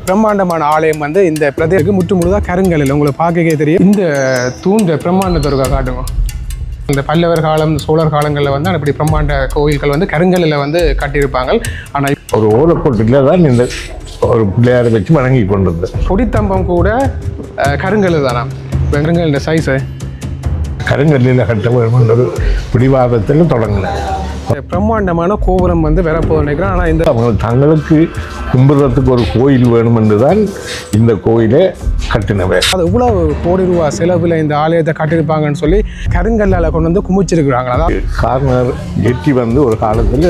பிரம்மாண்டமான ஆலயம் வந்து இந்த பிரதேசத்துக்கு முற்று முழுதாக கருங்கல்லில் உங்களுக்கு பார்க்கவே தெரியும். இந்த தூண்ட பிரம்மாண்டத்திற்காக காட்டுங்க. இந்த பல்லவர் காலம் சோழர் காலங்களில் வந்து அப்படி பிரம்மாண்ட கோயில்கள் வந்து கருங்கல்லில் வந்து கட்டியிருப்பாங்க. ஆனால் ஒரு ஓலக்கோட்டில் தான் இந்த ஒரு பிள்ளையாரை வச்சு வணங்கி கொண்டது. கொடித்தம்பம் கூட கருங்கல் தானா? கருங்கல் இந்த சைஸு கருங்கல்லில் கட்ட வேண்டும் ஒரு பிடிவாதத்தில் தொடங்கினேன். பிரம்மாண்டமான கோபுரம் வந்து வரப்போது நினைக்கிறேன். ஆனால் இந்த அவங்க தங்களுக்கு கும்பிட்றதுக்கு ஒரு கோயில் வேணும் என்று தான் இந்த கோயிலை கட்டினவை. அது இவ்வளவு கோடி ரூபா செலவில் இந்த ஆலயத்தை கட்டியிருப்பாங்கன்னு சொல்லி கருங்கல்லால் கொண்டு வந்து குமிச்சிருக்கிறாங்க. அதான் கார்னர் எட்டி வந்து ஒரு காலத்தில்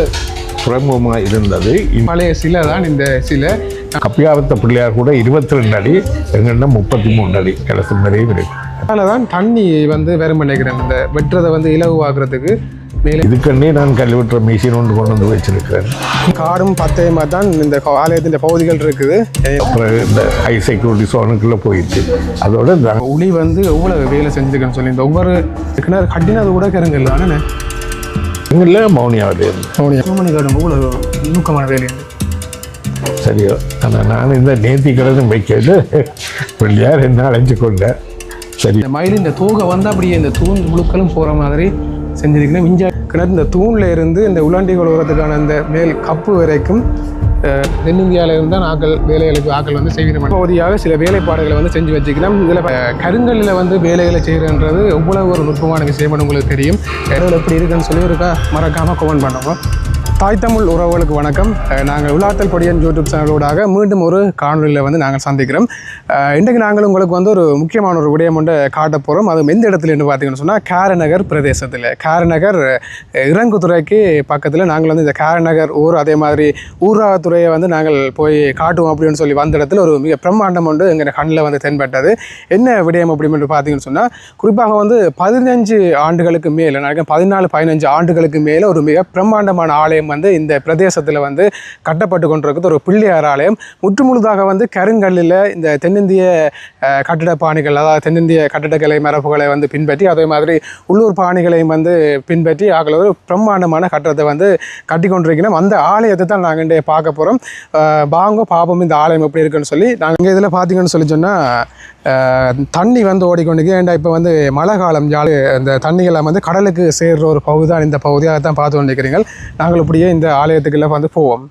புறமுகமாக இருந்தது. பழைய சிலை தான் இந்த சிலை. கப்பியாவத்த பிள்ளையார் கூட 22 அடி, எங்கன்னா 33 அடி கிடசு நிறைய இருக்கு. அதனால தான் தண்ணி வந்து வெறும் நினைக்கிறேன் இந்த வெட்டுறதை வந்து இலகுவாக்குறதுக்கு மேலே இதுக்கண்ணே நான் கல்வெட்டுற மிஷின் ஒன்று கொண்டு வந்து வச்சிருக்கிறேன். காடும் பத்தையமாக தான் இந்த ஆலயத்தின் பகுதிகள் இருக்குது. அப்புறம் இந்த ஹை செக்யூரிட்டி சோனுக்குள்ளே போயிடுச்சு. அதோட இந்த உளி வந்து எவ்வளோ வேலை செஞ்சுருக்குன்னு சொல்லி இந்த ஒவ்வொரு கிணறு கட்டினது கூட கருங்கல் தானே. இங்கே மௌனியாவது மணிக்காடும் எவ்வளோ நுணுக்கமான வேலையுண்டு. சரியோ, ஆனால் நான் இந்த நேர்த்தி கடனும் வைக்கிறது பிள்ளையார் என்ன அழைச்சி கொண்டேன். சரி, இந்த மயில் இந்த தூகை வந்து அப்படியே இந்த தூண் முழுக்களும் போகிற மாதிரி செஞ்சிருக்கேன். மிஞ்ச கிணறு இந்த தூணில் இருந்து இந்த உலாண்டி கொள்வதுக்கான இந்த மேல் கப்பு வரைக்கும் தென்னிந்தியாவில் இருந்தால் ஆக்கள் வேலைகளுக்கு ஆக்கள் வந்து செய்வின பகுதியாக சில வேலைப்பாடுகளை வந்து செஞ்சு வச்சுக்கலாம். இதில் கருங்கல்லில் வந்து வேலைகளை செய்கிறன்றது எவ்வளவு ஒரு நுட்பமான விஷயம் உங்களுக்கு தெரியும். கடவுள் எப்படி இருக்குன்னு சொல்லி இருக்கா மறக்காமல் கமெண்ட் பண்ணுவோம். தாய் தமிழ் உறவுகளுக்கு வணக்கம். நாங்கள் உலாத்தல் பொடியன் யூடியூப் சேனலோடாக மீண்டும் ஒரு காணொலியில் வந்து நாங்கள் சந்திக்கிறோம். இன்றைக்கு நாங்கள் உங்களுக்கு வந்து ஒரு முக்கியமான ஒரு விடயம் ஒன்று காட்ட போகிறோம். அது எந்த இடத்துல என்று பார்த்தீங்கன்னு சொன்னால் காரநகர் பிரதேசத்தில் காரநகர் இறங்குத்துறைக்கு பக்கத்தில் நாங்கள் வந்து இந்த காரநகர் ஊர் அதே மாதிரி ஊராத்துறையை வந்து நாங்கள் போய் காட்டுவோம் அப்படின்னு சொல்லி வந்த இடத்துல ஒரு மிக பிரம்மாண்டம் ஒன்று எங்கள் கண்ணில் வந்து தென்பட்டது. என்ன விடயம் அப்படின்னு பார்த்தீங்கன்னு சொன்னால் குறிப்பாக வந்து 15 ஆண்டுகளுக்கு மேலே நினைக்கிறேன் 14-15 ஆண்டுகளுக்கு மேலே ஒரு மிக பிரம்மாண்டமான ஆலயம் வந்து இந்த பிரதேசத்தில் வந்து கட்டப்பட்டு கொண்டிருக்கிறது. ஒரு பிள்ளையார் ஆலயம் முற்று முழுதாக வந்து கருங்கல்லில் இந்த தென்னிந்திய கட்டிட பாணிகள் அதாவது தென்னிந்திய கட்டிடக்கலை மரபுகளை வந்து பின்பற்றி அதே மாதிரி உள்ளூர் பாணிகளையும் வந்து பின்பற்றி ஆகல ஒரு பிரம்மாண்டமான கட்டடத்தை வந்து கட்டி கொண்டிருக்கிறோம். அந்த ஆலயத்தை தான் நாங்கள் இன்றைய பார்க்க போகிறோம். பாங்க பாப்போம் இந்த ஆலயம் எப்படி இருக்குன்னு சொல்லி. நாங்கள் இதில் பார்த்தீங்கன்னு சொல்லி சொன்னால் தண்ணி வந்து ஓடிக்கொண்டிருக்கு. ஏன்டா இப்போ வந்து மழை காலம் ஜாலி இந்த தண்ணிகளை வந்து கடலுக்கு சேர்ற ஒரு பகுதி தான் இந்த பகுதியாக தான் பார்த்து கொண்டிருக்கிறீங்க. நாங்கள் இப்படியே இந்த ஆலயத்துக்குள்ள வந்து போவோம்.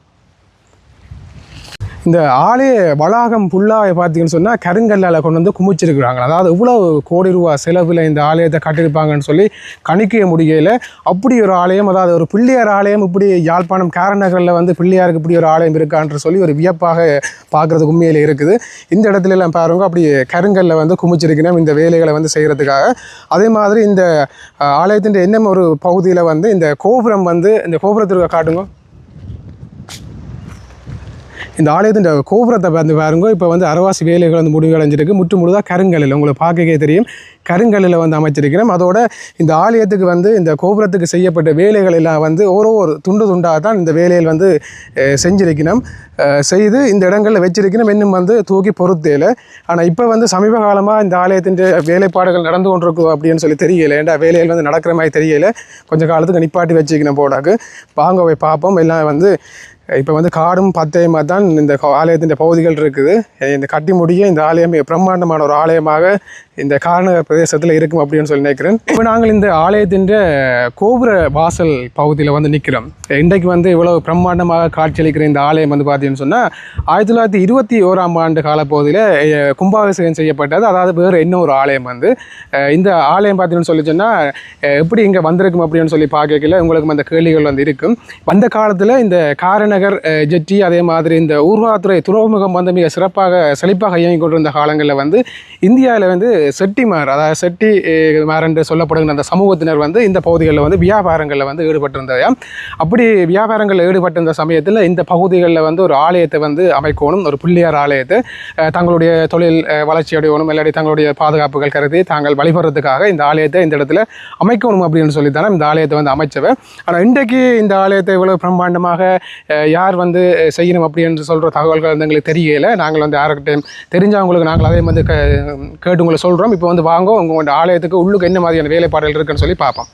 இந்த ஆலய வளாகம் ஃபுல்லாக பார்த்தீங்கன்னு சொன்னால் கருங்கல்லால் கொண்டு வந்து குமிச்சிருக்கிறாங்க. அதாவது இவ்வளோ கோடி ரூபா செலவில் இந்த ஆலயத்தை கட்டியிருப்பாங்கன்னு சொல்லி கணிக்க முடியல. அப்படி ஒரு ஆலயம், அதாவது ஒரு பிள்ளையார் ஆலயம் இப்படி யாழ்ப்பாணம் காரநகரில் வந்து பிள்ளையாருக்கு இப்படி ஒரு ஆலயம் இருக்கான்ற சொல்லி ஒரு வியப்பாக பார்க்குறதுக்கு உண்மையில் இருக்குது. இந்த இடத்துல எல்லாம் பாருங்க அப்படி கருங்கல்ல வந்து குமிச்சிருக்கணும் இந்த வேலைகளை வந்து செய்கிறதுக்காக. அதே மாதிரி இந்த ஆலயத்தின் என்ன ஒரு பகுதியில் வந்து இந்த கோபுரம் வந்து இந்த கோபுரத்திற்கு காட்டுங்க. இந்த ஆலயத்தின் கோபுரத்தை வந்து பாருங்க இப்போ வந்து அரவாசி வேலைகள் வந்து முடிவடைஞ்சிருக்கு. முற்று முழுதாக கருங்கல்லில் உங்களுக்கு பார்க்கவே தெரியும் கருங்கல்லில் வந்து அமைச்சிருக்கிறோம். அதோட இந்த ஆலயத்துக்கு வந்து இந்த கோபுரத்துக்கு செய்யப்பட்ட வேலைகள் எல்லாம் வந்து ஒரு துண்டு துண்டாக தான் இந்த வேலையில் வந்து செஞ்சிருக்கணும். செய்து இந்த இடங்களில் வச்சிருக்கணும். இன்னும் வந்து தூக்கி பொறுத்தேல. ஆனால் இப்போ வந்து சமீப காலமாக இந்த ஆலயத்தின் வேலைப்பாடுகள் நடந்து கொண்டிருக்கும் அப்படின்னு சொல்லி தெரியலை. ஏன்டா வேலைகள் வந்து நடக்கிற மாதிரி தெரியலை. கொஞ்சம் காலத்துக்கு நிப்பாட்டி வச்சுக்கணும் போடாக்கு. வாங்க போய் பார்ப்போம். எல்லாம் வந்து இப்போ வந்து காடும் பத்தையமாக தான் இந்த ஆலயத்தின் பகுதிகள் இருக்குது. இந்த கட்டி முடிய இந்த ஆலயம் பிரம்மாண்டமான ஒரு ஆலயமாக இந்த காரநகர் பிரதேசத்தில் இருக்கும் அப்படின்னு சொல்லி நினைக்கிறேன். இப்போ நாங்கள் இந்த ஆலயத்தின் கோபுர வாசல் பகுதியில் வந்து நிற்கிறோம். இன்றைக்கு வந்து இவ்வளவு பிரம்மாண்டமாக காட்சியளிக்கிற இந்த ஆலயம் வந்து பார்த்தீங்கன்னு சொன்னால் 1921ஆம் ஆண்டு காலப்பகுதியில் கும்பாபிஷேகம் செய்யப்பட்டது. அதாவது வேறு இன்னொரு ஆலயம் வந்து இந்த ஆலயம் பார்த்தீங்கன்னு சொல்லி சொன்னால் எப்படி இங்கே வந்திருக்கும் அப்படின்னு சொல்லி பார்க்கல உங்களுக்கு அந்த கேள்விகள் வந்து இருக்கும். அந்த காலத்தில் இந்த காரநகர் ஜெட்டி அதே மாதிரி இந்த ஊர்வாத்துறை துறைமுகம் வந்து மிக சிறப்பாக செழிப்பாக இயங்கிக் கொண்டிருந்த காலங்களில் வந்து இந்தியாவில் வந்து செட்டிமார் அதாவது செட்டிமார் என்று சொல்லப்படுகிற அந்த சமூகத்தினர் வந்து இந்த பகுதிகளில் வந்து வியாபாரங்களில் வந்து ஈடுபட்டிருந்ததையா. அப்படி வியாபாரங்களில் ஈடுபட்டிருந்த சமயத்தில் இந்த பகுதிகளில் வந்து ஒரு ஆலயத்தை வந்து அமைக்கணும், ஒரு பிள்ளையார் ஆலயத்தை தங்களுடைய தொழில் வளர்ச்சி அடையணும் இல்லாட்டி தங்களுடைய பாதுகாப்புகள் கருதி தாங்கள் வழிபடுறதுக்காக இந்த ஆலயத்தை இந்த இடத்துல அமைக்கணும் அப்படின்னு சொல்லி தானே இந்த ஆலயத்தை வந்து அமைச்சவை. ஆனால் இன்றைக்கு இந்த ஆலயத்தை இவ்வளவு பிரம்மாண்டமாக யார் வந்து செய்யணும் அப்படி என்று சொல்கிற தகவல்கள் வந்து எங்களுக்கு தெரியலை. நாங்கள் வந்து யாருக்கிட்டையும் தெரிஞ்சவங்களுக்கு நாங்கள் அதே வந்து கேட்டு உங்களை சொல்கிறோம். இப்போ வந்து வாங்க உங்களோட ஆலயத்துக்கு உள்ளுக்கு என்ன மாதிரியான வேலைப்பாடுகள் இருக்குன்னு சொல்லி பார்ப்போம்.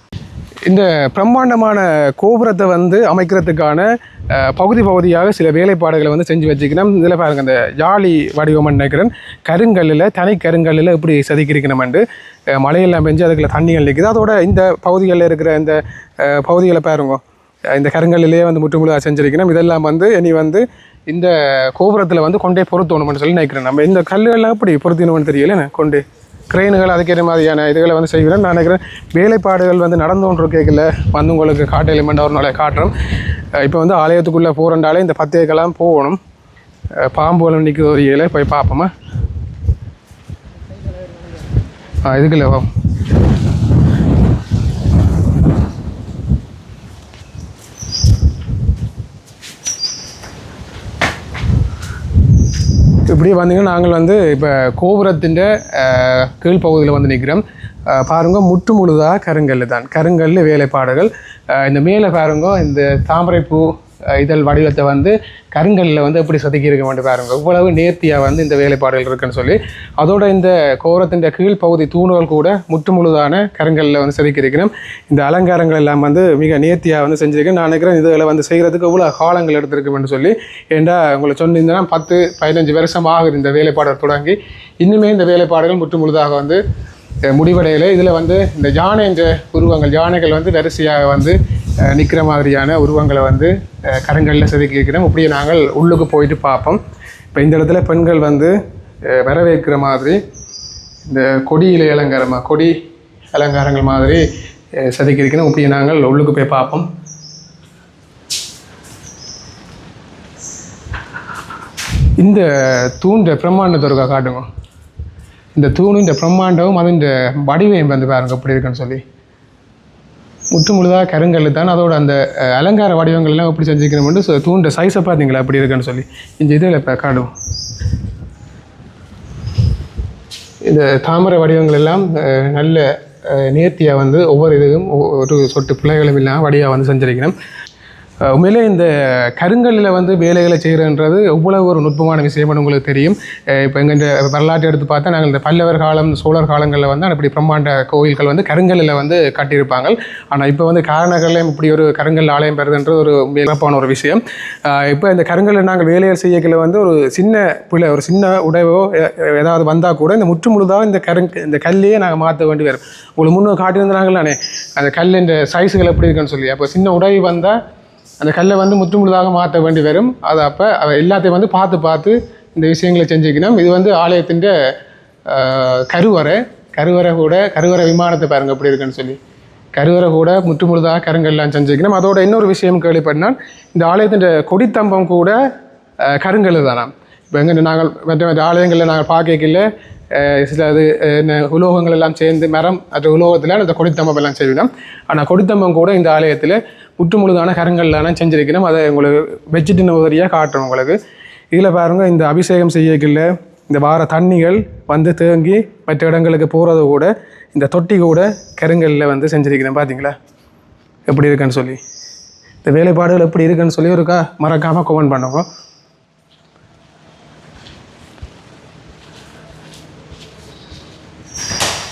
இந்த பிரம்மாண்டமான கோபுரத்தை வந்து அமைக்கிறதுக்கான பகுதி பகுதியாக சில வேலைப்பாடுகளை வந்து செஞ்சு வச்சுக்கணும். இதில் பாருங்கள் இந்த ஜாலி வடிவம் நினைக்கிறேன் கருங்கல்லில் தனி கருங்கல்லில் எப்படி செதுக்கியிருக்கணுமெண்டு மழையெல்லாம் பெஞ்சு அதுக்குள்ள தண்ணிகள் நிற்குது. அதோட இந்த பகுதிகளில் இருக்கிற இந்த பகுதிகளை பாருங்க இந்த கருங்கல்லிலே வந்து முற்றுமுழுதாக செஞ்சுருக்கணும். இதெல்லாம் வந்து இனி வந்து இந்த கோபுரத்தில் வந்து கொண்டே பொருத்தணும்னு சொல்லி நினைக்கிறேன். நம்ம இந்த கல்லுகள்லாம் எப்படி பொருத்தணும்னு தெரியல கொண்டு கிரெயினுகள் அதுக்கேற்ற மாதிரியான இதுகளை வந்து செய்கிறேன். நான் நினைக்கிறேன் வேலைப்பாடுகள் வந்து நடந்தோன்று கேட்கல வந்து உங்களுக்கு காட்டு எலிமெண்ட் ஒரு நாளை காட்டுறோம். இப்போ வந்து ஆலயத்துக்குள்ளே போகிறண்டாலே இந்த பத்தேக்கெல்லாம் போகணும். பாம்புகளும் நிற்கிற ஒரு ஏழை போய் பார்ப்போமா. இதுக்குள்ள வா. இப்படி வந்தீங்கன்னா நாங்கள் வந்து இப்போ கோபுரத்தின் கீழ்ப்பகுதியில் வந்து நிற்கிறோம். பாருங்கள் முற்று முழுதாக கருங்கல் தான், கருங்கல் வேலைப்பாடுகள். இந்த மேலே பாருங்க இந்த தாமரைப்பூ இதழ் வடிவத்தை வந்து கருங்கல்லில் வந்து எப்படி செதுக்கி இருக்க வேண்டும் பாருங்க, இவ்வளவு நேர்த்தியாக வந்து இந்த வேலைப்பாடுகள் இருக்குன்னு சொல்லி. அதோட இந்த கோபுரத்தின் கீழ்ப்பகுதி தூணுகள் கூட முற்று முழுதான கருங்கல்லில் வந்து செதுக்கி இருக்கணும். இந்த அலங்காரங்கள் எல்லாம் வந்து மிக நேர்த்தியாக வந்து செஞ்சுருக்கேன். நான் நினைக்கிறேன் இதில் வந்து செய்கிறதுக்கு இவ்வளோ காலங்கள் எடுத்திருக்குன்னு சொல்லி. ஏண்டா உங்களுக்கு சொன்னீங்கன்னா 10-15 வருஷம் ஆகுது இந்த வேலைப்பாடுகள் தொடங்கி. இன்னுமே இந்த வேலைப்பாடுகள் முற்று முழுதாக வந்து முடிவடையில். இதில் வந்து இந்த யானை என்ற உருவங்கள், யானைகள் வந்து வரிசையாக வந்து நிற்கிற மாதிரியான உருவங்களை வந்து கருங்கல்லில் செதுக்கி இருக்கிறோம். இப்படியே நாங்கள் உள்ளுக்கு போயிட்டு பார்ப்போம். இப்போ இந்த இடத்துல பெண்கள் வந்து வரவேற்கிற மாதிரி இந்த கொடியில கொடி அலங்காரங்கள் மாதிரி செதுக்கி இருக்கிறோம். இப்படியே நாங்கள் உள்ளுக்கு போய் பார்ப்போம். இந்த தூண்ட பிரம்மாண்டத்தை இருக்கா காட்டுங்க. இந்த தூணு இந்த பிரம்மாண்டமும் அது இந்த வடிவம் வந்து பாருங்க எப்படி இருக்குன்னு சொல்லி. முற்று முழுதாக கருங்கல் தான். அதோட அந்த அலங்கார வடிவங்கள்லாம் எப்படி செஞ்சுக்கணும்னு தூண்ட சைஸை பார்த்தீங்களா எப்படி இருக்குன்னு சொல்லி. இந்த இதில் இப்போ காடும் இந்த தாமரை வடிவங்கள் எல்லாம் நல்ல நேர்த்தியாக வந்து ஒவ்வொரு இதுவும் ஒரு சொட்டு பிள்ளைகளும் இல்லாமல் வடியாக வந்து செஞ்சிருக்கணும். உண்மையிலே இந்த கருங்கல்லில் வந்து வேலைகளை செய்கிறன்றது எவ்வளவு ஒரு நுட்பமான விஷயம்னு உங்களுக்கு தெரியும். இப்போ எங்கள் இந்த வரலாற்றை எடுத்து பார்த்தா நாங்கள் இந்த பல்லவர் காலம் சோழர் காலங்களில் வந்து அப்படி பிரம்மாண்ட கோயில்கள் வந்து கருங்கல்லில் வந்து கட்டியிருப்பாங்க. ஆனால் இப்போ வந்து காரணங்கள்லையும் இப்படி ஒரு கருங்கல் ஆலயம் பெறுதுன்றது ஒரு சிறப்பான ஒரு விஷயம். இப்போ இந்த கருங்கல்லில் நாங்கள் வேலைகள் செய்யக்கில் வந்து ஒரு சின்ன பிள்ளை ஒரு சின்ன உடைவோ ஏதாவது வந்தால் கூட இந்த முற்று முழுதாக இந்த கல்லையே நாங்கள் மாற்ற வேண்டி வரும். உங்களுக்கு முன்னே காட்டியிருந்தாங்களே அந்த கல்லின் சைஸுகள் எப்படி இருக்குன்னு சொல்லி. அப்போ சின்ன உடைவு வந்தால் அந்த கல்லை வந்து முற்று முழுதாக மாற்ற வேண்டி வரும். அது அப்போ எல்லாத்தையும் வந்து பார்த்து இந்த விஷயங்களை செஞ்சுக்கணும். இது வந்து ஆலயத்தின் கருவறை விமானத்தை பாருங்கள் எப்படி இருக்குன்னு சொல்லி. கருவறை கூட முற்று முழுதாக கருங்கல்லாம் செஞ்சுக்கணும். அதோட இன்னொரு விஷயம் கேள்விப்பட்டால் இந்த ஆலயத்தின் கொடித்தம்பம் கூட கருங்கல் தானாம். இப்போ எங்கே நாங்கள் மற்ற ஆலயங்களில் நாங்கள் பார்க்கல சில அது உலோகங்கள் எல்லாம் சேர்ந்து மரம் மற்ற உலோகத்தில் அந்த கொடித்தம்பம் எல்லாம் செய்யணும். ஆனால் கொடித்தம்பம் கூட இந்த ஆலயத்தில் முற்று முழுதான கருங்கல்லாம் செஞ்சுருக்கணும். அதை உங்களுக்கு வச்சுட்டு உதவியாக காட்டுறோம் உங்களுக்கு. இதில் பாருங்கள் இந்த அபிஷேகம் செய்யக்கில்ல இந்த வார தண்ணிகள் வந்து தேங்கி மற்ற இடங்களுக்கு போகிறது கூட இந்த தொட்டி கூட கருங்கல்லில் வந்து செஞ்சுருக்கணும். பார்த்தீங்களா எப்படி இருக்குன்னு சொல்லி. இந்த வேலைப்பாடுகள் எப்படி இருக்குன்னு சொல்லி ஒருக்கா மறக்காமல் கமெண்ட் பண்ணுங்க.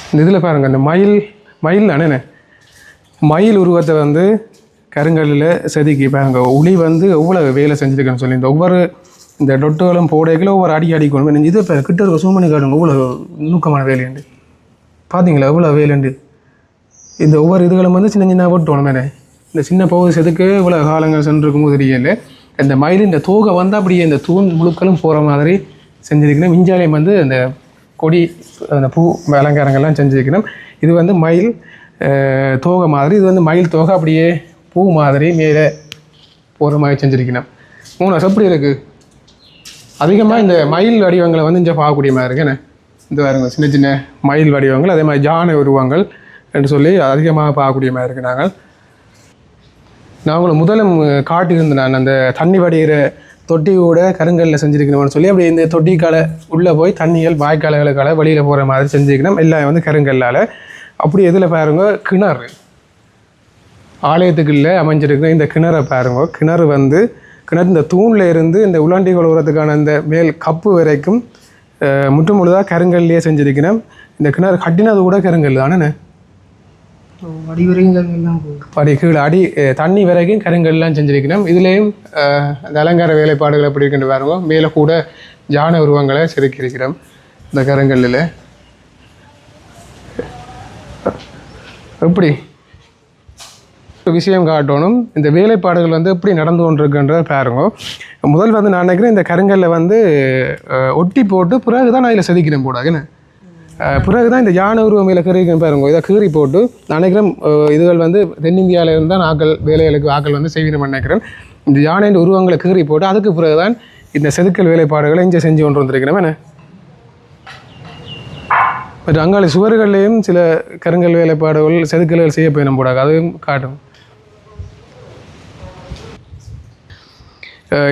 இந்த இதில் பாருங்கள் இந்த மயில் அண்ணே மயில் உருவத்தை வந்து கருங்கல்லில் செதுக்கி பாருங்கள். உளி வந்து எவ்வளோ வேலை செஞ்சுருக்கேன்னு சொல்லி இந்த ஒவ்வொரு இந்த டொட்டுகளும் போடைகளும் ஒவ்வொரு அடிக்கணும். இது இப்போ கிட்ட இருக்க சூமணி காட்டுங்க எவ்வளோ நுணுக்கமான வேலையுண்டு. பார்த்தீங்களா எவ்வளோ வேலைண்டு. இந்த ஒவ்வொரு இதுகளும் வந்து சின்ன சின்ன போட்டோம் மேலே. இந்த சின்ன பகுதி செதுக்கு இவ்வளோ காலங்கள் சென்றிருக்கும் போது தெரியல. இந்த மயில் இந்த தோகை வந்து அப்படியே இந்த தூண் முழுக்களும் போகிற மாதிரி செஞ்சுருக்கணும். மிஞ்சாலயம் வந்து அந்த கொடி அந்த பூ அலங்காரங்கள்லாம் செஞ்சுருக்கணும். இது வந்து மயில் தோகை மாதிரி. இது வந்து மயில் தோகை அப்படியே பூ மாதிரி மேலே போகிற மாதிரி செஞ்சுருக்கணும். 3 வருஷம் எப்படி இருக்குது. அதிகமாக இந்த மயில் வடிவங்களை வந்து இங்கே பார்க்கக்கூடிய மாதிரி இருக்குண்ணே. இந்த பாருங்க சின்ன சின்ன மயில் வடிவங்கள் அதே மாதிரி யானை உருவங்கள் என்று சொல்லி அதிகமாக பார்க்கக்கூடிய மாதிரி இருக்குது. நான் உங்களை முதலும் காட்டியிருந்தேன். நான் அந்த தண்ணி வடிகிற தொட்டி கூட கருங்கல்லில் செஞ்சுருக்கணும்னு சொல்லி அப்படி இந்த தொட்டிக்கால உள்ளே போய் தண்ணிகள் வாய்க்கால்களுக்கால வெளியில் போகிற மாதிரி செஞ்சுக்கணும். எல்லாம் வந்து கருங்கல்லால். அப்படி எதில் பாருங்க கிணறு ஆலயத்துக்குள்ளே அமைஞ்சிருக்கிற இந்த கிணறை பாருங்க. கிணறு இந்த தூணில் இருந்து இந்த உலாண்டி கொழுவுறதுக்கான இந்த மேல் கப்பு வரைக்கும் முற்று முழுதாக கருங்கல்லையே செஞ்சுருக்கணும். இந்த கிணறு கட்டினது கூட கருங்கல் தானே. படி கீழே அடி தண்ணி வரைக்கும் கருங்கல்லாம் செஞ்சிருக்கணும். இதுலேயும் அந்த அலங்கார வேலைப்பாடுகள் எப்படி இருக்குன்னு பாருங்க. மேலே கூட ஜான உருவங்களை செதுக்கியிருக்கிறோம் இந்த கருங்கல்லில். எப்படி விஷயம் காட்டணும், இந்த வேலைப்பாடுகள் வந்து எப்படி நடந்து கொண்டிருக்குன்றத பாருங்க. முதல் வந்து நான் நினைக்கிறேன் இந்த கருங்கல்ல வந்து ஒட்டி போட்டு பிறகு தான் நான் இதில் செதுக்கிறேன் போடாதுன்னு. பிறகு தான் இந்த யானை உருவமையில் கீறிக்கும் பாருங்க. இதை கீறி போட்டு நான் நினைக்கிறேன் இதுகள் வந்து தென்னிந்தியாவில் இருந்தால் ஆக்கள் வேலைகளுக்கு ஆக்கள் வந்து செய்யணும்னு நினைக்கிறேன். இந்த யானையின் உருவங்களை கீறி போட்டு அதுக்கு பிறகு தான் இந்த செதுக்கல் வேலைப்பாடுகளை இங்கே செஞ்சு கொண்டு வந்திருக்கிறேன். என்ன பட் அங்காளி சுவர்கள்லேயும் சில கருங்கல் வேலைப்பாடுகள் செதுக்கல்கள் செய்ய போயிடும் போடாது, அதுவும் காட்டும்.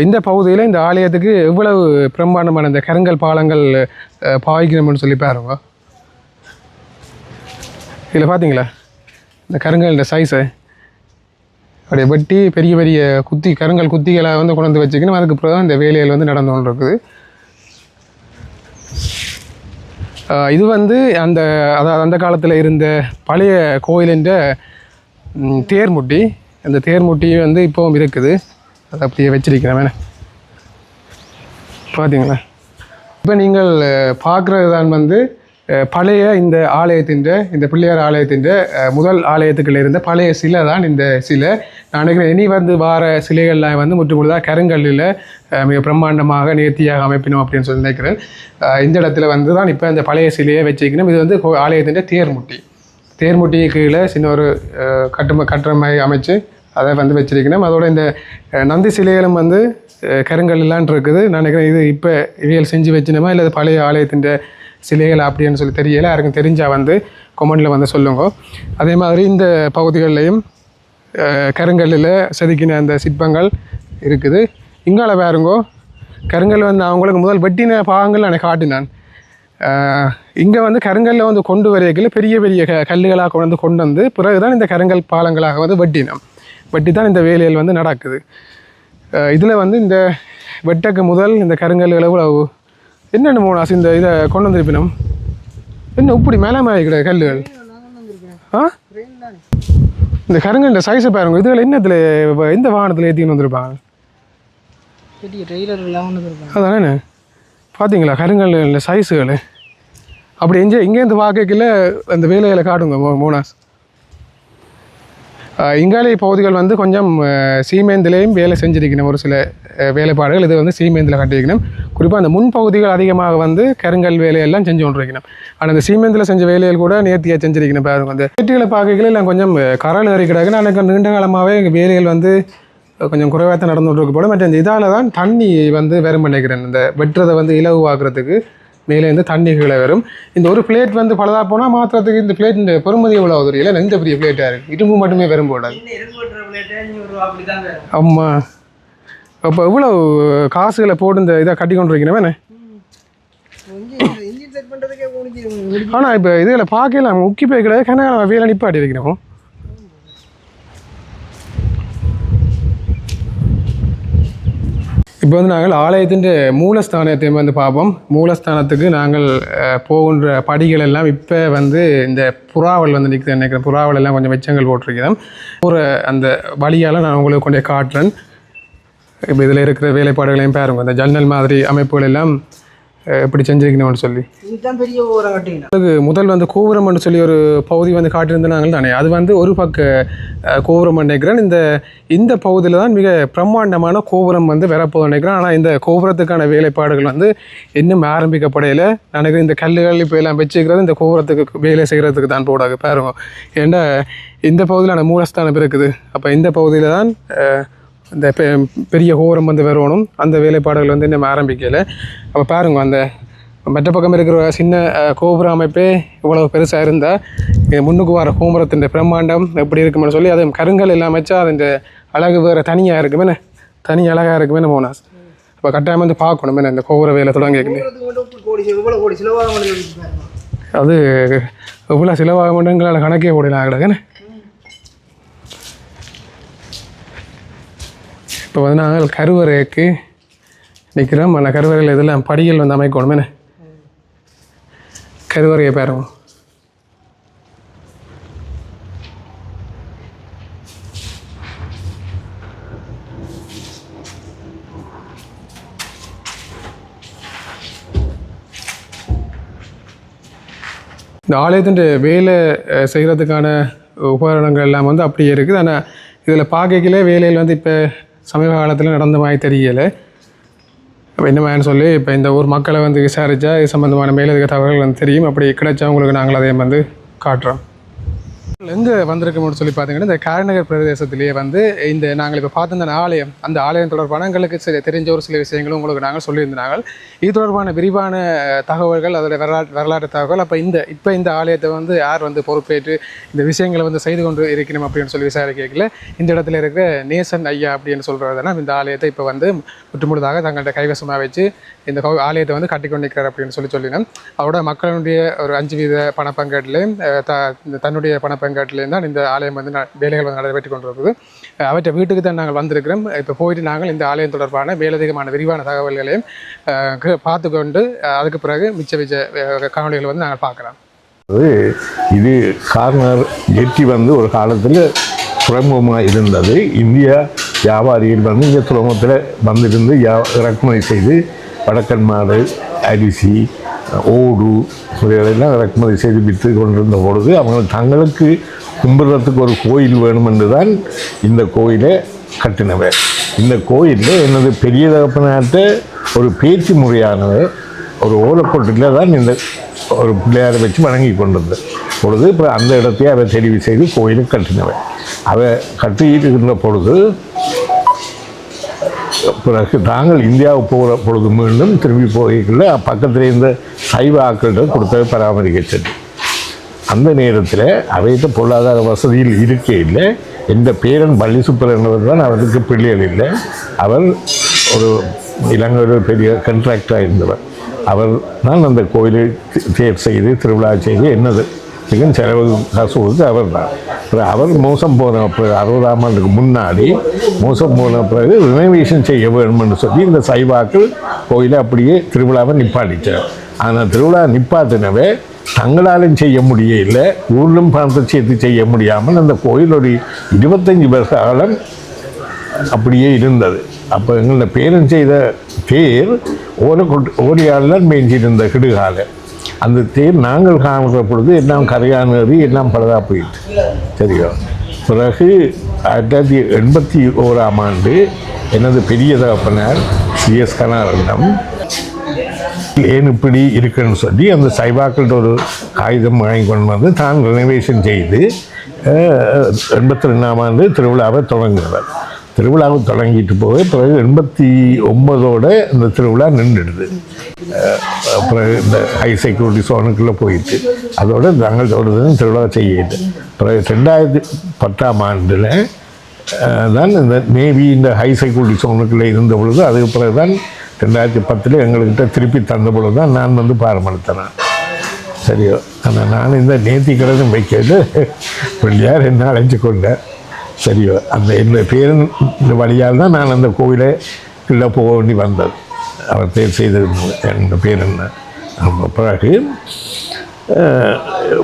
இந்த பகுதியில் இந்த ஆலயத்துக்கு எவ்வளவு பிரம்மாண்டமான இந்த கருங்கல் பாலங்கள் பாய்க்கணும்னு சொல்லி பாருங்க. இதில் பார்த்தீங்களா இந்த கருங்கல் இந்த சைஸை அப்படியே வெட்டி பெரிய பெரிய குத்தி கருங்கல் குத்திகளை வந்து கொண்டு வந்து வச்சுக்கணும். அதுக்கு பிறகு தான் இந்த வேலைகள் வந்து நடந்து கொண்டு இருக்குது. இது வந்து அதாவது அந்த காலத்தில் இருந்த பழைய கோயிலின் தேர்முட்டி. அந்த தேர்முட்டி வந்து இப்போவும் இருக்குது, அதை அப்படியே வச்சிருக்கிறேன். வேணே பார்த்தீங்களா, இப்போ நீங்கள் பார்க்குறது தான் வந்து பழைய இந்த ஆலயத்தின் இந்த பிள்ளையார் ஆலயத்தின் முதல் ஆலயத்துக்குள்ள இருந்த பழைய சிலை தான் இந்த சிலை. நான் நினைக்கிறேன் இனி வந்து வார சிலைகள்லாம் வந்து முற்றுமுழுதாக கருங்கல்லில் மிக பிரம்மாண்டமாக நேர்த்தியாக அமைப்பினோம் அப்படின்னு சொல்லி நினைக்கிறேன். இந்த இடத்துல வந்து தான் இப்போ இந்த பழைய சிலையை வச்சுக்கணும். இது வந்து ஆலயத்தின் தேர்முட்டி. தேர்முட்டி கீழே சின்ன ஒரு கட்டுமை அமைச்சு அதை வந்து வச்சிருக்கணும். அதோட இந்த நந்தி சிலைகளும் வந்து கருங்கல்லாம் இருக்குது. நான் நினைக்கிறேன் இது இப்போ இவையல் செஞ்சு வச்சினோமா இல்லை பழைய ஆலயத்தின் சிலைகள் அப்படின்னு சொல்லி தெரியலை. யாருக்கும் தெரிஞ்சால் வந்து கொமெண்டில் வந்து சொல்லுங்க. அதே மாதிரி இந்த பகுதிகளிலையும் கருங்கல்லில் செதுக்கின அந்த சிற்பங்கள் இருக்குது. இங்கால பாருங்கோ, கருங்கல் வந்து அவங்களுக்கு முதல் வெட்டின பாகங்கள் நான் காட்டினான். இங்கே வந்து கருங்கல்ல வந்து கொண்டு வரையில பெரிய பெரிய கல்லுகளாக கொண்டு வந்து பிறகு தான் இந்த கருங்கல் பாலங்களாக வந்து வெட்டி தான் இந்த வேலைகள் வந்து நடக்குது. இதில் வந்து இந்த வெட்டக்கு முதல் இந்த கருங்கல்களை எவ்வளவு என்னென்ன மூணாசு இந்த இதை கொண்டு வந்திருப்பினோம். என்ன இப்படி மேலே கிடையாது கல்லுகள். இந்த கருங்கல் சைஸை பாருங்க. இதுகள் என்னத்தில் எந்த வாகனத்தில் ஏற்றின்னு வந்திருப்பாங்க. அதானே பார்த்தீங்களா கருங்கல் சைஸுகள் அப்படி இங்கேருந்து பார்க்கல அந்த வேலைகளை காட்டுங்க மோனாஸ். இங்காலே பகுதிகள் வந்து கொஞ்சம் சீமேந்திலையும் வேலை செஞ்சிருக்கணும். ஒரு சில வேலைப்பாடுகள் இது வந்து சீமேந்தில் கட்டியிருக்கணும். குறிப்பாக அந்த முன்பகுதிகள் அதிகமாக வந்து கருங்கல் வேலையெல்லாம் செஞ்சு கொண்டிருக்கணும். ஆனால் அந்த சீமேந்தில் செஞ்ச வேலைகள் கூட நேர்த்தியாக செஞ்சிருக்கணும். பாருங்க அந்த வீட்டுகளை பார்க்கல எல்லாம் கொஞ்சம் கரல் அறிக்கிறாங்க. எனக்கு நீண்ட காலமாகவே எங்கள் வேலைகள் வந்து கொஞ்சம் குறைவாக தான் நடந்துகிட்டு போல. மற்ற இந்த இதால் தான் தண்ணி வந்து வெறும் பண்ணிக்கிறேன். இந்த வெட்டுறதை வந்து இலகுவாக்குறதுக்கு மேலே இருந்து தண்ணி கீழே வரும். இந்த ஒரு பிளேட் வந்து பழுதாக போனால் மாத்திரத்துக்கு இந்த பிளேட் இந்த பெருமதி எவ்வளோ ஆகுது இல்லை. எந்த பெரிய பிளேட்டாக இருக்குது, இரும்பு மட்டுமே வரும் போடாது. ஆமாம், அப்போ இவ்வளோ காசுகளை போட்டு இந்த இதை கட்டி கொண்டு வைக்கணுமே. ஆனால் இப்போ இதில் பார்க்கலாம் முக்கி போய் கிடையாது. கனகா வேலை நிப்பாட்டி வைக்கணும். இப்போ வந்து நாங்கள் ஆலயத்தின் மூலஸ்தானத்தை வந்து பார்ப்போம். மூலஸ்தானத்துக்கு நாங்கள் போகின்ற படிகள் எல்லாம் இப்போ வந்து இந்த புறாவல் வந்து நினைக்கிறேன். புறாவல் எல்லாம் கொஞ்சம் வெச்சங்கள் போட்டிருக்கிறோம். ஒரு அந்த வழியால் நான் உங்களுக்கு கொண்டே காட்டுறேன். இப்போ இதில் இருக்கிற வேலைப்பாடுகளையும் பாருங்க. இந்த ஜன்னல் மாதிரி அமைப்புகள் எல்லாம் எப்படி செஞ்சிருக்கணும்னு சொல்லி முதல் வந்து கோபுரம்னு சொல்லி ஒரு பகுதி வந்து காட்டியிருந்தாங்க தானே. அது வந்து ஒரு பக்க கோபுரம் நினைக்கிறேன். இந்த பகுதியில் தான் மிக பிரம்மாண்டமான கோபுரம் வந்து வரப்போது நினைக்கிறேன். ஆனால் இந்த கோபுரத்துக்கான வேலைப்பாடுகள் வந்து இன்னும் ஆரம்பிக்கப்படையில் நினைக்கிறேன். இந்த கல்லுகள் இப்போ எல்லாம் வச்சுக்கிறது இந்த கோபுரத்துக்கு வேலை செய்கிறதுக்கு தான் போடாது பாருங்க. ஏன்னா இந்த பகுதியில் மூலஸ்தானம் இருக்குது. அப்போ இந்த பகுதியில் தான் இந்த பெரிய கோபுரம் வந்து வரணும். அந்த வேலைப்பாடுகள் வந்து இன்னும் ஆரம்பிக்கலை. அப்போ பாருங்க அந்த மற்ற பக்கம் இருக்கிற சின்ன கோபுர அமைப்பே இவ்வளவு பெருசாக இருந்தால் முன்னுக்கு வர கோபுரத்தின் பிரம்மாண்டம் எப்படி இருக்குமென்னு சொல்லி அது கருங்கல் எல்லாம் வச்சா அது அழகு வேறு தனியாக இருக்குமே, தனி அழகாக இருக்குமே மோனாஸ். அப்போ கட்டாயம் வந்து பார்க்கணும் இந்த கோபுர வேலை தொடங்கி. அது எவ்வளோ சிலவாக மாட்டேங்களால் கணக்கே போடலாம் கிடக்குன்னு. இப்போ வந்து நாங்கள் கருவறைக்கு நிற்கிறோம். அந்த கருவறையில் இதெல்லாம் படிகள் வந்து அமைக்கணுமே. கருவறையை பாருங்க. இந்த ஆலயத்தின் வேலை செய்கிறதுக்கான உபகரணங்கள் எல்லாம் வந்து அப்படியே இருக்குது. ஆனால் இதில் பார்க்கல வேலையில் வந்து இப்போ சமீப காலத்தில் நடந்த மாதிரி தெரியலை. அப்போ என்ன மாதிரின்னு சொல்லி இப்போ இந்த ஊர் மக்களை வந்து விசாரித்தா இது சம்மந்தமான மேலதிக தகவல்கள் வந்து தெரியும். அப்படி கிடைச்சா உங்களுக்கு நாங்கள் அதையும் வந்து காட்டுறோம். எங்கே வந்திருக்கோம்னு சொல்லி பார்த்தீங்கன்னா இந்த காரைநகர் பிரதேசத்திலேயே வந்து இந்த நாங்கள் இப்போ பார்த்த இந்த ஆலயம், அந்த ஆலயம் தொடர்பான எங்களுக்கு தெரிஞ்ச ஒரு சில விஷயங்களும் உங்களுக்கு நாங்கள் சொல்லியிருந்தாங்க. இது தொடர்பான விரிவான தகவல்கள், அதோட வரலாற்று தகவல், அப்போ இந்த ஆலயத்தை வந்து யார் வந்து பொறுப்பேற்று இந்த விஷயங்களை வந்து செய்து கொண்டு இருக்கணும் அப்படின்னு சொல்லி விசாரிக்கல இந்த இடத்துல இருக்கிற நேசன் ஐயா அப்படின்னு சொல்கிறதுனா இந்த ஆலயத்தை இப்போ வந்து முற்றுமுழுதாக தங்கள்கிட்ட கைவசமாக வச்சு இந்த ஆலயத்தை வந்து கட்டி கொண்டிருக்கிறார் அப்படின்னு சொல்லினோம். அவரோட மக்களுடைய ஒரு 5% பணப்பங்கேட்டிலையும் தன்னுடைய பணப்பங்கேட்டிலையும் தான் இந்த ஆலயம் வந்து வேலைகள் வந்து நடைபெற்று கொண்டிருக்குது. அவற்றை வீட்டுக்கு தான் நாங்கள் வந்திருக்கிறோம். இப்போ போயிட்டு நாங்கள் இந்த ஆலயம் தொடர்பான மேலதிகமான விரிவான தகவல்களையும் பார்த்து கொண்டு அதுக்கு பிறகு மிச்ச காணொலிகளை வந்து நாங்கள் பார்க்கலாம். இது கார்னர் ஜெட்டி வந்து ஒரு காலத்தில் துறைமுகமாக இருந்தது. இந்தியா வியாபாரிகள் வந்து இங்கே துறைமுகத்தில் வந்திருந்து இறக்குமதி செய்து வடக்கன்மாடு, அரிசி, ஓடு இவைகளெல்லாம் இறக்குமதி செய்து விற்று கொண்டிருந்த பொழுது அவங்க தங்களுக்கு கும்பிட்றதுக்கு ஒரு கோயில் வேணும் என்று தான் இந்த கோயிலை கட்டினவர். இந்த கோயிலில் எனது பெரிய தகப்பனாட்ட ஒரு பேச்சு முறையானவர் ஒரு ஓலக்கோட்டில் தான் இந்த ஒரு பிள்ளையாரை வச்சு வணங்கி கொண்டிருந்த பொழுது இப்போ அந்த இடத்தையே அதை தெரிவு செய்து கோயிலை கட்டினவர். அதை கட்டியிருக்கின்ற பொழுது பிறகு நாங்கள் இந்தியாவுக்கு போகிற பொழுது மீண்டும் திரும்பி போய்க்குள்ள பக்கத்தில் இருந்த சைவ ஆக்கள்கிட்ட கொடுத்தவை பராமரிக்க சென்று அந்த நேரத்தில் அவைத்த பொருளாதார வசதியில் இருக்கே இல்லை. எந்த பேரன் பள்ளி சுப்பரன்றவர் தான் அவருக்கு பிள்ளைகள் இல்லை. அவர் ஒரு இலங்கையில் பெரிய கண்ட்ராக்டராக இருந்தவர். அவர் தான் அந்த கோயிலை தேர் செய்து திருவிழா செய்து என்னது மிகவும் செலவு காசு கொடுத்து அவர் தான். அவர் மோசம் போன பிறகு 60ஆம் ஆண்டுக்கு முன்னாடி மோசம் போன பிறகு ரினோவேஷன் செய்ய வேணும்னு சொல்லி இந்த சைவாக்கள் கோயிலை அப்படியே திருவிழாவை நிப்பாட்டிச்சார். ஆனால் திருவிழா நிப்பாட்டினவே தங்களாலும் செய்ய முடியலை, ஊரிலும் பணத்தை சேர்த்து செய்ய முடியாமல் அந்த கோயில் ஒரு 25 வருஷ காலம் அப்படியே இருந்தது. அப்போ எங்களோட பேரன் செய்த தேர் ஓரியால் மேய்ஞ்சிருந்த கிடுகால அந்த தேர் நாங்கள் காணுற பொழுது எல்லாம் கரையானேறி எல்லாம் பலதாக போயிட்டு சரியோ. பிறகு 1981ஆம் ஆண்டு எனது பெரிய தகப்பனார் CS கனாரண்டம் ஏன் இப்படி இருக்குன்னு சொல்லி அந்த சைவாக்கள்கிட்ட ஒரு காகிதம் வாங்கி கொண்டு வந்து தான் ரெனோவேஷன் செய்து 82ஆம் ஆண்டு திருவிழாவை தொடங்குகிறார். திருவிழாவை தொடங்கிட்டு போய் பிறகு 89ஓட இந்த திருவிழா நின்றுடுது. பிறகு இந்த ஹை செக்யூரிட்டி சோனுக்குள்ளே போயிட்டு அதோடு நாங்கள் தொடர்ந்து திருவிழா செய்யுது. பிறகு 2010ஆம் ஆண்டில் தான் இந்த நேவி இந்த ஹை செக்யூரிட்டி சோனுக்குள்ளே இருந்த பொழுது அதுக்கு பிறகு தான் 2010 எங்கள்கிட்ட திருப்பி தந்த பொழுது தான் நான் வந்து பாரமளித்தேன். சரியோ. ஆனால் நான் இந்த நேர்த்திக்கடனும் வைக்கிறது பிள்ளையார் என்ன அழைச்சி கொண்டேன். சரியோ. அந்த என்னுடைய பேரன் வழியால் தான் நான் அந்த கோயிலை கீழே போக வேண்டி வந்தது. அவர் தேர் செய்திருந்தது எங்கள் பேரன்.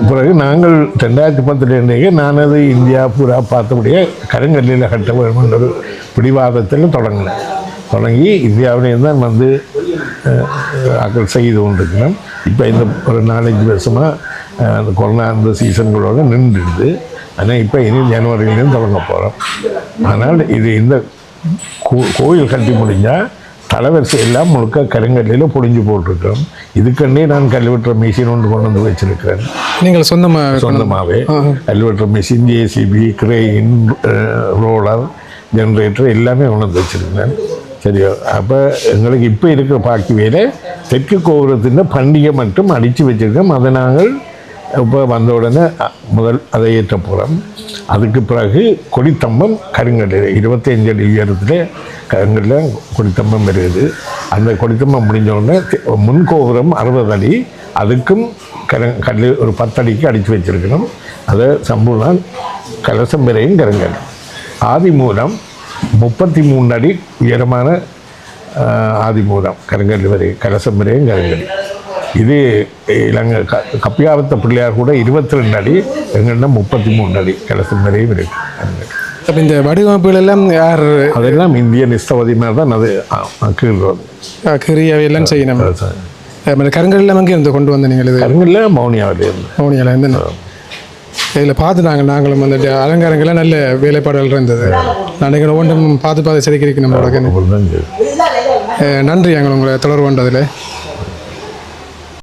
பிறகு நாங்கள் 2010 நான் அது இந்தியா பூரா பார்த்தபடியே கருங்கல்லில் கட்ட வேண்டும் ஒரு பிடிவாதத்தில் தொடங்கி இந்தியாவிலேயும் தான் வந்து ஆக்கள் செய்து கொண்டிருக்கிறோம். இப்போ இந்த ஒரு 4-5 வருஷமாக அந்த கொரோனா அந்த சீசன்களோடு நின்றுடுது. ஆனால் இப்போ இனி ஜனவரியிலேருந்து தொடங்க போகிறோம். ஆனால் இது இந்த கோயில் கட்டி முடிஞ்சால் தலைவரிசை எல்லாம் முழுக்க கருங்கல்லில் பொழிஞ்சு போட்டிருக்கோம். இதுக்கண்டே நான் கல்வெட்டுற மிஷின் ஒன்று கொண்டு வந்து வச்சுருக்கிறேன். நீங்கள் சொந்தமாகவே கல்வெட்டுற machine, JCB, crane, roller, generator எல்லாமே கொண்டு வந்து வச்சுருக்கிறேன். சரியோ. அப்போ எங்களுக்கு இப்போ இருக்கிற பாக்கி வேலை தெற்கு கோபுரத்தின் பண்டிகை மட்டும் அடித்து வச்சுருக்கோம். அதை நாங்கள் இப்போ வந்த உடனே முதல் அதை ஏற்ற போகிறோம். அதுக்கு பிறகு கொடித்தம்பம் கருங்கல்லில் 25 அடி உயரத்தில் கருங்கல்லில் கொடித்தம்பம் வருது. அந்த கொடித்தம்பம் முடிஞ்ச உடனே முன்கோபுரம் 60 அடி, அதுக்கும் கல் ஒரு 10 அடிக்கு அடித்து வச்சுருக்கணும். அதை சம்பூர்ணம் கலசம் வரையும் கருங்கல். ஆதிமூலம் 33 அடி உயரமான ஆதிமூலம் கருங்கல் வரை கலசம் வரையும் கருங்கல். இது இலங்கை கப்பியாவத்த பிள்ளையார் கூட 22 அடி, எங்கன்னா 33 அடி கலசம் வரையும் இருக்கு. அப்போ இந்த வடிவமைப்புகள் எல்லாம் யார்? அதெல்லாம் இந்திய நிஸ்தவதி மாதிரி தான் அது கீழ்றது கிரியாவையெல்லாம் செய்யணும். கருங்கல்லாம் அங்கே இருந்து கொண்டு வந்து நீங்கள் இது கருங்கல்ல மௌனியாவில் இருந்து மௌனியால இருந்து இதில் பார்த்து நாங்களும் வந்துட்டு அலங்காரங்கள்லாம் நல்ல வேலைப்பாடுகள் இருந்தது நான் ஒன்றும் பார்த்து செதுக்கிருக்கு நம்மளோட நன்றி எங்களை உங்களை தொடர்பு கொண்டதில்